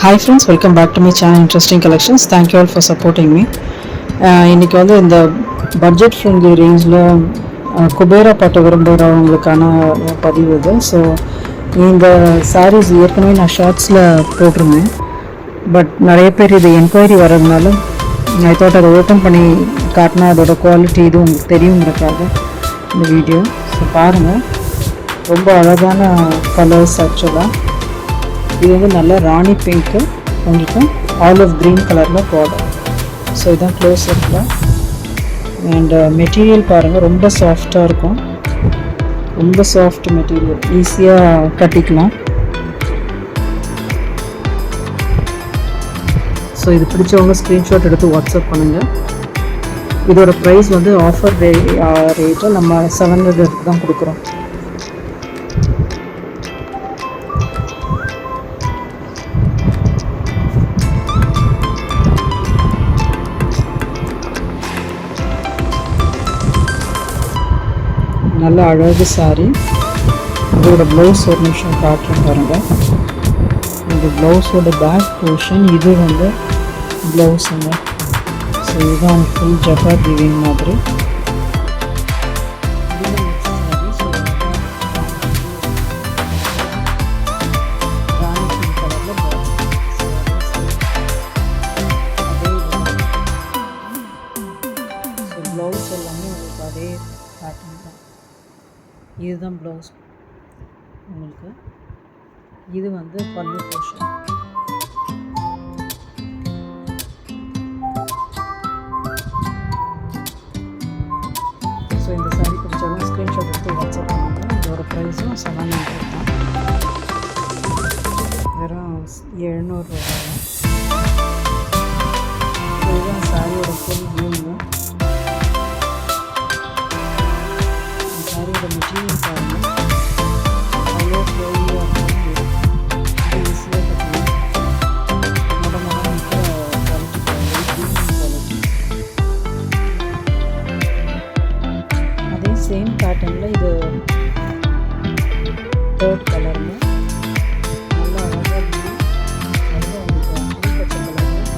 Hi friends, welcome back to my channel Interesting Collections. Thank you all for supporting me. இன்னைக்கு வந்து இந்த budget friendly ரேஞ்சில் குபேரா பட்டு விரும்புகிறவங்களுக்கான பதிவு இது. ஸோ இந்த சாரீஸ் ஏற்கனவே நான் ஷார்ட்ஸில் போட்டிருந்தேன். பட் நிறைய பேர் இது என்கொயரி வர்றதுனால நான் தாட் அதை ஓப்பன் பண்ணி காட்டினா அதோட குவாலிட்டி இது உங்களுக்கு தெரியுங்கிறதுக்காக இந்த வீடியோ. ஸோ பாருங்கள், ரொம்ப அழகான கலர்ஸ் ஆக்சுவலாக. இது வந்து நல்ல ராணி பிங்க்கு, உங்களுக்கு ஆலிவ் க்ரீன் கலரில் பார்டர். ஸோ இதுதான் க்ளோஸ் அப்பில். அண்ட் மெட்டீரியல் பாருங்கள், ரொம்ப சாஃப்டாக இருக்கும். ரொம்ப சாஃப்ட் மெட்டீரியல், ஈஸியாக கட்டிக்கலாம். ஸோ இது பிடிச்சவங்க ஸ்க்ரீன்ஷாட் எடுத்து வாட்ஸ்அப் பண்ணுங்கள். இதோட ப்ரைஸ் வந்து ஆஃபர் ரேட்டில் நம்ம 700 தான் கொடுக்குறோம். நல்ல அழகு சாரி. இதோட ப்ளவுஸ் ஒரு நிமிஷம் காட்டுறேன் பாருங்கள். இந்த ப்ளவுஸோட பேக் போர்ஷன், இது வந்து ப்ளவுஸுங்க. ஸோ இதுதான் ஃபுல் ஜக்கார்ட் வீவிங் மாதிரி. ப்ளவுஸ் எல்லாமே உங்களுக்கு அதே பேட்டர்ன் தான். இதுதான் ப்ளவுஸ் உங்களுக்கு. இது வந்து பல்லு போர்ஷன். ஸோ இந்த சாரீ பிடிச்சாலும் ஸ்க்ரீன்ஷாட் எடுத்து வாட்ஸ்அப் பண்ணுங்கள். இதோட ப்ரைஸும் 700 தான், வெறும் 700 ரூபா தான். இதுதான் சாரியோட ஃபுல் வியூங்க. சாரியோட மெட்டீரியல் பாருங்கள், அவ்வளோ ஃப்ளோயியாக இருக்கும். ஈஸியாக கட்டலாம். மொதல் குவாலிட்டி குவாலிட்டி. அதே சேம் பேட்டர்னில் இது தேர்ட் கலருங்க. நல்லா அழகாக ப்ளூ, நல்லா உங்களுக்கு பச்சை கலரில்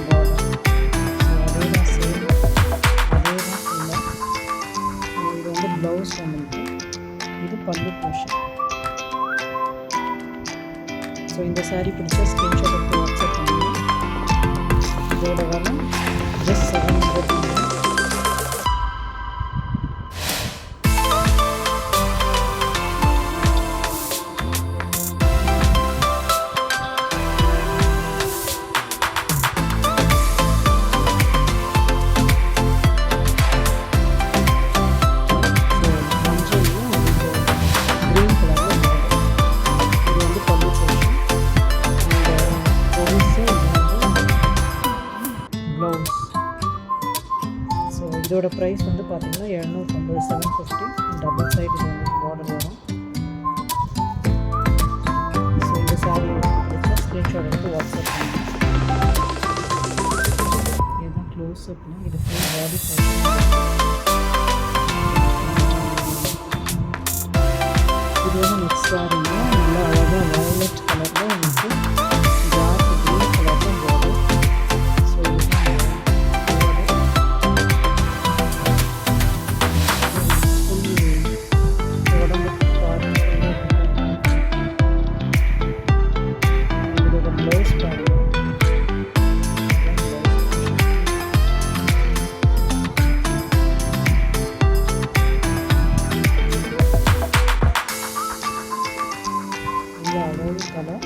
பார்டர். ஸோ அதே தான் சேம், அதே தான் ஃபுல்லாக. இது வந்து ப்ளவுஸ் வந்துருக்கு. இது பல்லு போர்ஷன். ஸோ இந்த சாரீ பிடிச்சா ஸ்க்ரீன்ஷாட் எடுத்து வாட்ஸ்அப் பண்ணுங்கள். இதோட விலை ஜஸ்ட் 700. இதோட ப்ரைஸ் வந்து பார்த்தீங்கன்னா 750, 750. டபுள் சைடு இது உங்களுக்கு பார்டர் வரும். ஸோ இந்த சாரீ வச்சா ஸ்க்ரீன்ஷாட் எடுத்து வாட்ஸ்அப் பண்ணுங்கள். இதுதான் க்ளோஸ் அப்னா, இது ஃபுல் பாடி சைடு. இது வந்து நெக்ஸ்ட் சாரீங்க. நல்லா அழகாக வயலட் கலரில் உங்களுக்கு டார்க் க்ரீன் கலரில் பார்டர். ஸோ அழகு கலர்.